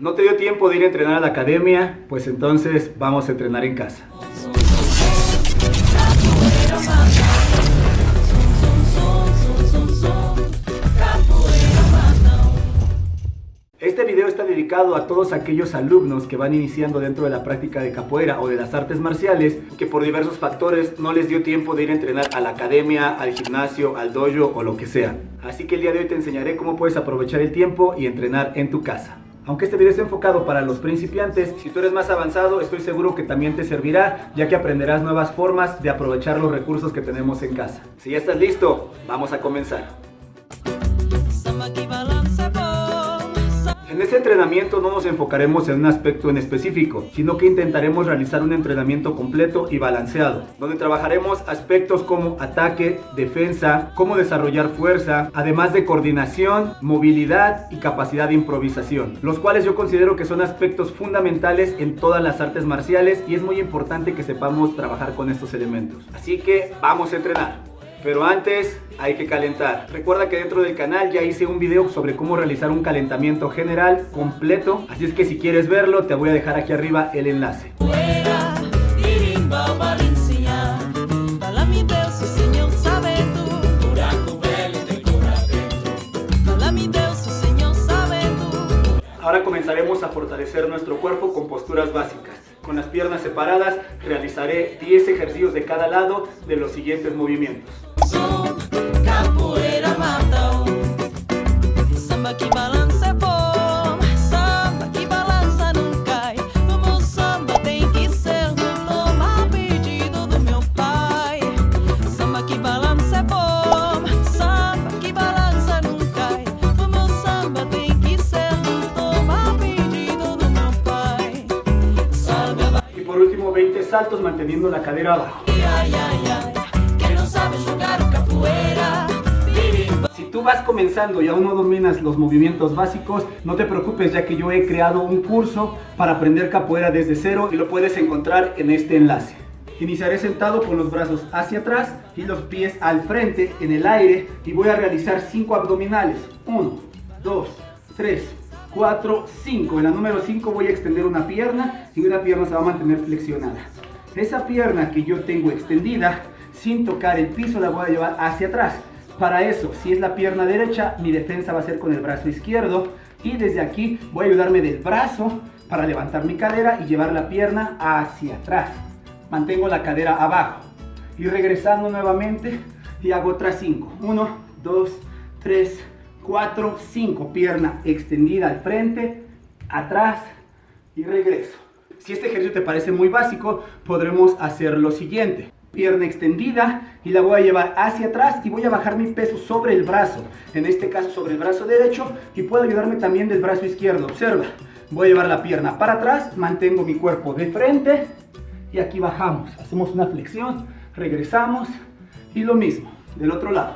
¿No te dio tiempo de ir a entrenar a la academia? Pues entonces vamos a entrenar en casa. Este video está dedicado a todos aquellos alumnos que van iniciando dentro de la práctica de capoeira o de las artes marciales, que por diversos factores no les dio tiempo de ir a entrenar a la academia, al gimnasio, al dojo o lo que sea. Así que el día de hoy te enseñaré cómo puedes aprovechar el tiempo y entrenar en tu casa. Aunque este video está enfocado para los principiantes, si tú eres más avanzado, estoy seguro que también te servirá, ya que aprenderás nuevas formas de aprovechar los recursos que tenemos en casa. Si ya estás listo, vamos a comenzar. En este entrenamiento no nos enfocaremos en un aspecto en específico, sino que intentaremos realizar un entrenamiento completo y balanceado, donde trabajaremos aspectos como ataque, defensa, cómo desarrollar fuerza, además de coordinación, movilidad y capacidad de improvisación, los cuales yo considero que son aspectos fundamentales en todas las artes marciales y es muy importante que sepamos trabajar con estos elementos. Así que vamos a entrenar. Pero antes hay que calentar. Recuerda que dentro del canal ya hice un video sobre cómo realizar un calentamiento general completo. Así es que si quieres verlo, te voy a dejar aquí arriba el enlace. Ahora comenzaremos a fortalecer nuestro cuerpo con posturas básicas. Con las piernas separadas realizaré 10 ejercicios de cada lado de los siguientes movimientos. Por último, 20 saltos manteniendo la cadera abajo. Si tú vas comenzando y aún no dominas los movimientos básicos, no te preocupes, ya que yo he creado un curso para aprender capoeira desde cero y lo puedes encontrar en este enlace. Iniciaré sentado con los brazos hacia atrás y los pies al frente en el aire y voy a realizar 5 abdominales. 1, 2, 3, 4, 5. En la número 5 voy a extender una pierna y una pierna se va a mantener flexionada. Esa pierna que yo tengo extendida, sin tocar el piso, la voy a llevar hacia atrás. Para eso, si es la pierna derecha, mi defensa va a ser con el brazo izquierdo. Y desde aquí voy a ayudarme del brazo para levantar mi cadera y llevar la pierna hacia atrás. Mantengo la cadera abajo. Y regresando nuevamente y hago otras 5. 1, 2, 3, 4, 5. Pierna extendida al frente, atrás y regreso. Si este ejercicio te parece muy básico, podremos hacer lo siguiente. Pierna extendida y la voy a llevar hacia atrás y voy a bajar mi peso sobre el brazo. En este caso sobre el brazo derecho y puedo ayudarme también del brazo izquierdo. Observa, voy a llevar la pierna para atrás, mantengo mi cuerpo de frente y aquí bajamos. Hacemos una flexión, regresamos y lo mismo del otro lado.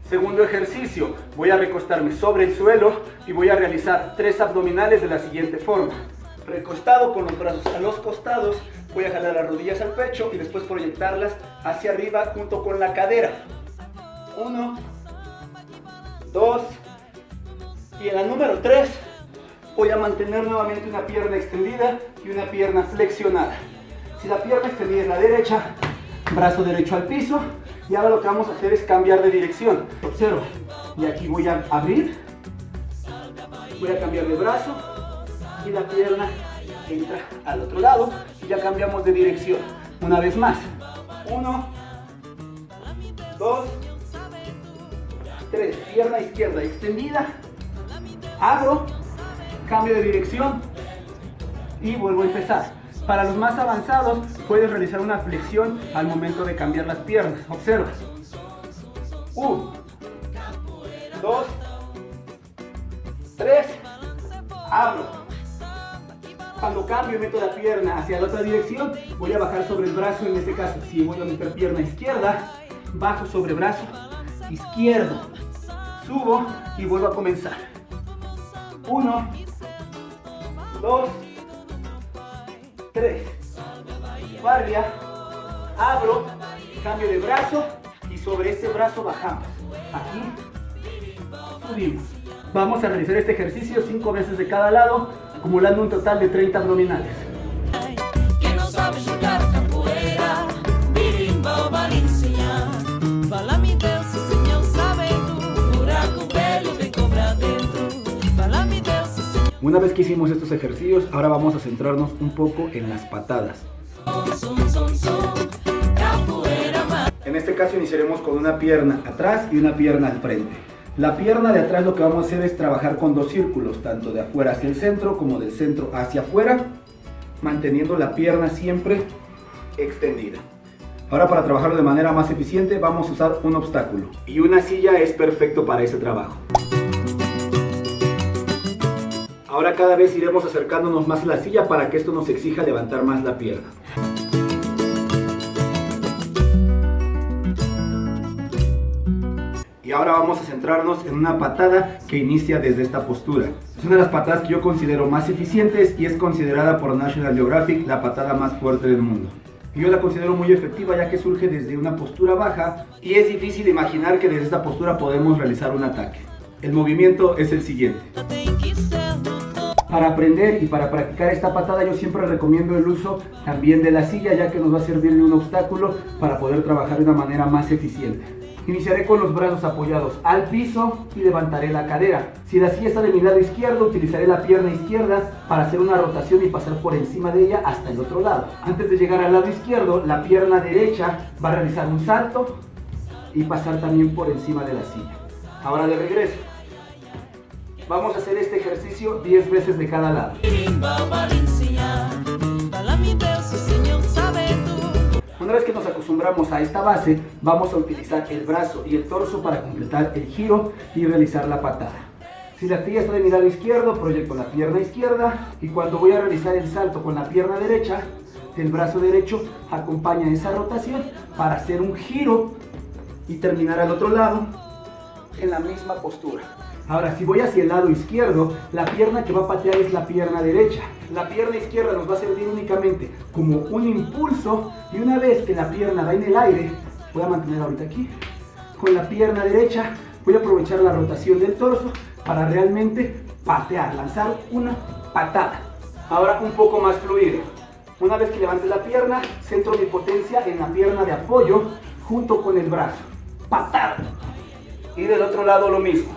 Segundo ejercicio, voy a recostarme sobre el suelo y voy a realizar 3 abdominales de la siguiente forma. Recostado con los brazos a los costados, voy a jalar las rodillas al pecho y después proyectarlas hacia arriba junto con la cadera. 1, 2 y en la número 3 voy a mantener nuevamente una pierna extendida y una pierna flexionada. Si la pierna extendida es la derecha, brazo derecho al piso. Y ahora lo que vamos a hacer es cambiar de dirección. Observa. Y aquí voy a abrir. Voy a cambiar de brazo. Y la pierna entra al otro lado. Y ya cambiamos de dirección. Una vez más. 1, 2, 3. Pierna izquierda extendida. Abro. Cambio de dirección. Y vuelvo a empezar. Para los más avanzados, puedes realizar una flexión al momento de cambiar las piernas. Observa. 1, 2, 3. Abro. Cuando cambio y meto la pierna hacia la otra dirección, voy a bajar sobre el brazo. En este caso, si voy a meter pierna izquierda, bajo sobre brazo izquierdo. Subo y vuelvo a comenzar. 1, 2, 3. Guardia. Abro. Cambio de brazo. y sobre este brazo bajamos. Aquí subimos. Vamos a realizar este ejercicio 5 veces de cada lado, acumulando un total de 30 abdominales. Una vez que hicimos estos ejercicios, ahora vamos a centrarnos un poco en las patadas. En este caso iniciaremos con una pierna atrás y una pierna al frente. La pierna de atrás lo que vamos a hacer es trabajar con 2 círculos, tanto de afuera hacia el centro como del centro hacia afuera, manteniendo la pierna siempre extendida. Ahora, para trabajarlo de manera más eficiente, vamos a usar un obstáculo. Y una silla es perfecto para ese trabajo. Ahora cada vez iremos acercándonos más a la silla para que esto nos exija levantar más la pierna. Y ahora vamos a centrarnos en una patada que inicia desde esta postura. Es una de las patadas que yo considero más eficientes y es considerada por National Geographic la patada más fuerte del mundo. Y yo la considero muy efectiva ya que surge desde una postura baja y es difícil imaginar que desde esta postura podemos realizar un ataque. El movimiento es el siguiente. Para aprender y para practicar esta patada yo siempre recomiendo el uso también de la silla, ya que nos va a servir de un obstáculo para poder trabajar de una manera más eficiente. Iniciaré con los brazos apoyados al piso y levantaré la cadera. Si la silla está de mi lado izquierdo, utilizaré la pierna izquierda para hacer una rotación y pasar por encima de ella hasta el otro lado. Antes de llegar al lado izquierdo, la pierna derecha va a realizar un salto y pasar también por encima de la silla. Ahora de regreso. Vamos a hacer este ejercicio 10 veces de cada lado. Una vez que nos acostumbramos a esta base, vamos a utilizar el brazo y el torso para completar el giro y realizar la patada. Si la silla está de mi lado izquierdo, proyecto la pierna izquierda y cuando voy a realizar el salto con la pierna derecha, el brazo derecho acompaña esa rotación para hacer un giro y terminar al otro lado en la misma postura. Ahora, si voy hacia el lado izquierdo, la pierna que va a patear es la pierna derecha. La pierna izquierda nos va a servir únicamente como un impulso y una vez que la pierna va en el aire, voy a mantener ahorita aquí, con la pierna derecha voy a aprovechar la rotación del torso para realmente patear, lanzar una patada. Ahora un poco más fluido. Una vez que levante la pierna, centro mi potencia en la pierna de apoyo junto con el brazo. Patada. Y del otro lado lo mismo.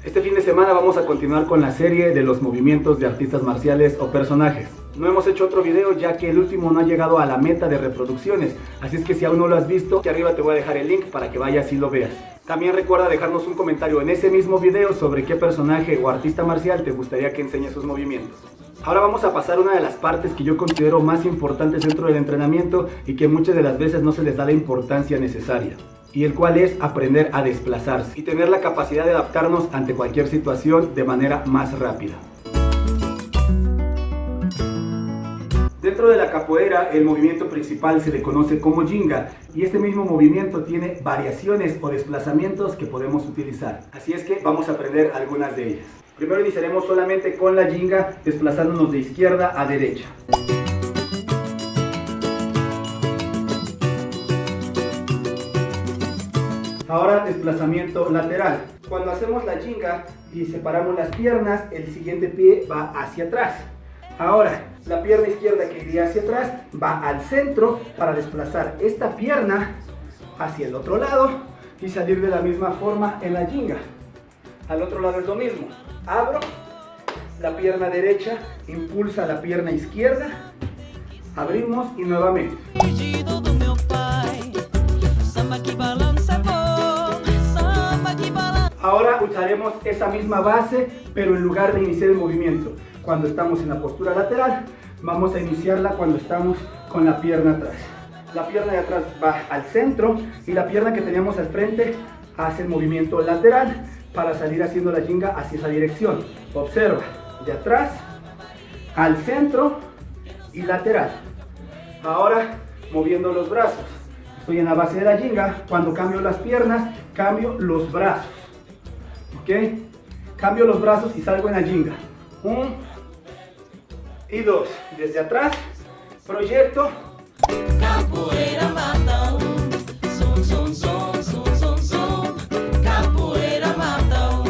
Este fin de semana vamos a continuar con la serie de los movimientos de artistas marciales o personajes. No hemos hecho otro video ya que el último no ha llegado a la meta de reproducciones, así es que si aún no lo has visto, aquí arriba te voy a dejar el link para que vayas y lo veas. También recuerda dejarnos un comentario en ese mismo video sobre qué personaje o artista marcial te gustaría que enseñe sus movimientos. Ahora vamos a pasar a una de las partes que yo considero más importantes dentro del entrenamiento y que muchas de las veces no se les da la importancia necesaria, y el cual es aprender a desplazarse y tener la capacidad de adaptarnos ante cualquier situación de manera más rápida. Dentro de la capoeira, el movimiento principal se le conoce como ginga y este mismo movimiento tiene variaciones o desplazamientos que podemos utilizar. Así es que vamos a aprender algunas de ellas. Primero iniciaremos solamente con la ginga, desplazándonos de izquierda a derecha. Ahora desplazamiento lateral. Cuando hacemos la ginga y separamos las piernas, el siguiente pie va hacia atrás. Ahora, la pierna izquierda que iría hacia atrás va al centro para desplazar esta pierna hacia el otro lado y salir de la misma forma en la ginga. Al otro lado es lo mismo. Abro, la pierna derecha impulsa la pierna izquierda, abrimos y nuevamente. Ahora usaremos esa misma base, pero en lugar de iniciar el movimiento cuando estamos en la postura lateral, vamos a iniciarla cuando estamos con la pierna atrás. La pierna de atrás va al centro y la pierna que teníamos al frente hace el movimiento lateral para salir haciendo la ginga hacia esa dirección. Observa, de atrás al centro y lateral. Ahora moviendo los brazos. Estoy en la base de la ginga. Cuando cambio las piernas, cambio los brazos. ¿Ok? Cambio los brazos y salgo en la ginga. 1 y 2. Desde atrás, proyecto capoeira mata um. Zum, zum, zum, zum, zum, zum, capoeira mata um.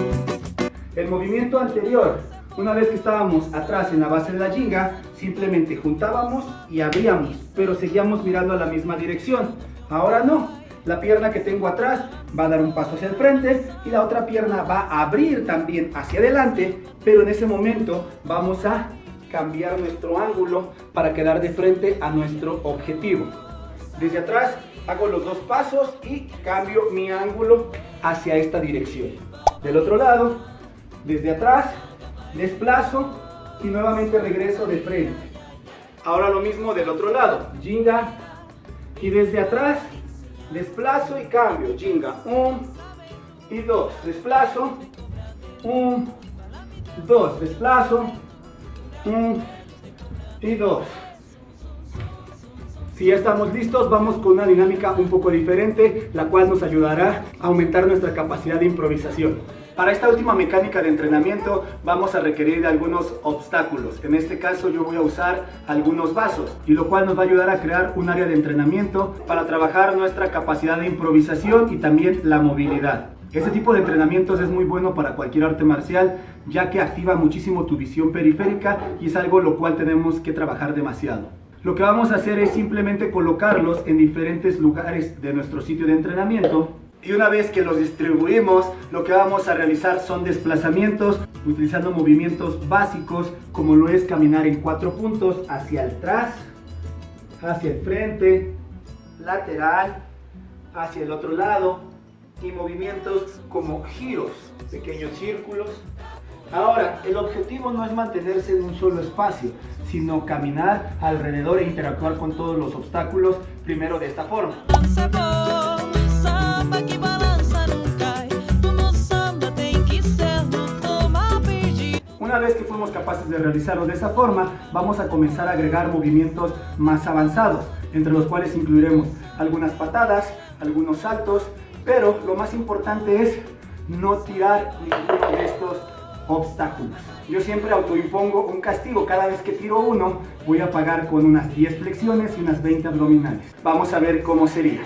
El movimiento anterior, una vez que estábamos atrás en la base de la ginga, simplemente juntábamos y abríamos, pero seguíamos mirando a la misma dirección. Ahora no, la pierna que tengo atrás va a dar un paso hacia el frente y la otra pierna va a abrir también hacia adelante, pero en ese momento vamos a cambiar nuestro ángulo para quedar de frente a nuestro objetivo. Desde atrás hago los dos pasos y cambio mi ángulo hacia esta dirección. Del otro lado, desde atrás, desplazo y nuevamente regreso de frente. Ahora lo mismo del otro lado, ginga y desde atrás desplazo y cambio, ginga, 1 y 2, desplazo, 1, 2, desplazo, 1 y 2. Si ya estamos listos, vamos con una dinámica un poco diferente, la cual nos ayudará a aumentar nuestra capacidad de improvisación. Para esta última mecánica de entrenamiento vamos a requerir de algunos obstáculos. En este caso yo voy a usar algunos vasos, y lo cual nos va a ayudar a crear un área de entrenamiento para trabajar nuestra capacidad de improvisación y también la movilidad. Este tipo de entrenamientos es muy bueno para cualquier arte marcial, ya que activa muchísimo tu visión periférica y es algo lo cual tenemos que trabajar demasiado. Lo que vamos a hacer es simplemente colocarlos en diferentes lugares de nuestro sitio de entrenamiento. Y una vez que los distribuimos, lo que vamos a realizar son desplazamientos utilizando movimientos básicos, como lo es caminar en 4 puntos hacia atrás, hacia el frente, lateral, hacia el otro lado, y movimientos como giros, pequeños círculos. Ahora, el objetivo no es mantenerse en un solo espacio, sino caminar alrededor e interactuar con todos los obstáculos, primero de esta forma. Una vez que fuimos capaces de realizarlo de esa forma, vamos a comenzar a agregar movimientos más avanzados, entre los cuales incluiremos algunas patadas, algunos saltos, pero lo más importante es no tirar ninguno de estos obstáculos. Yo siempre autoimpongo un castigo. Cada vez que tiro uno, voy a pagar con unas 10 flexiones y unas 20 abdominales. Vamos a ver cómo sería.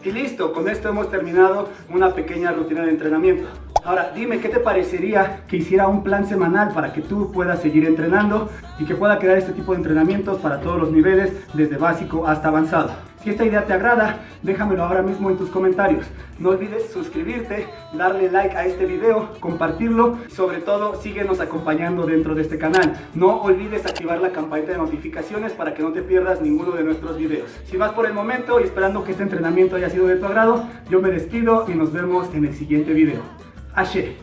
Y listo, con esto hemos terminado una pequeña rutina de entrenamiento. Ahora dime, ¿qué te parecería que hiciera un plan semanal para que tú puedas seguir entrenando y que pueda crear este tipo de entrenamientos para todos los niveles, desde básico hasta avanzado? Si esta idea te agrada, déjamelo ahora mismo en tus comentarios. No olvides suscribirte, darle like a este video, compartirlo y sobre todo síguenos acompañando dentro de este canal. No olvides activar la campanita de notificaciones para que no te pierdas ninguno de nuestros videos. Sin más por el momento y esperando que este entrenamiento haya sido de tu agrado, yo me despido y nos vemos en el siguiente video. Axé.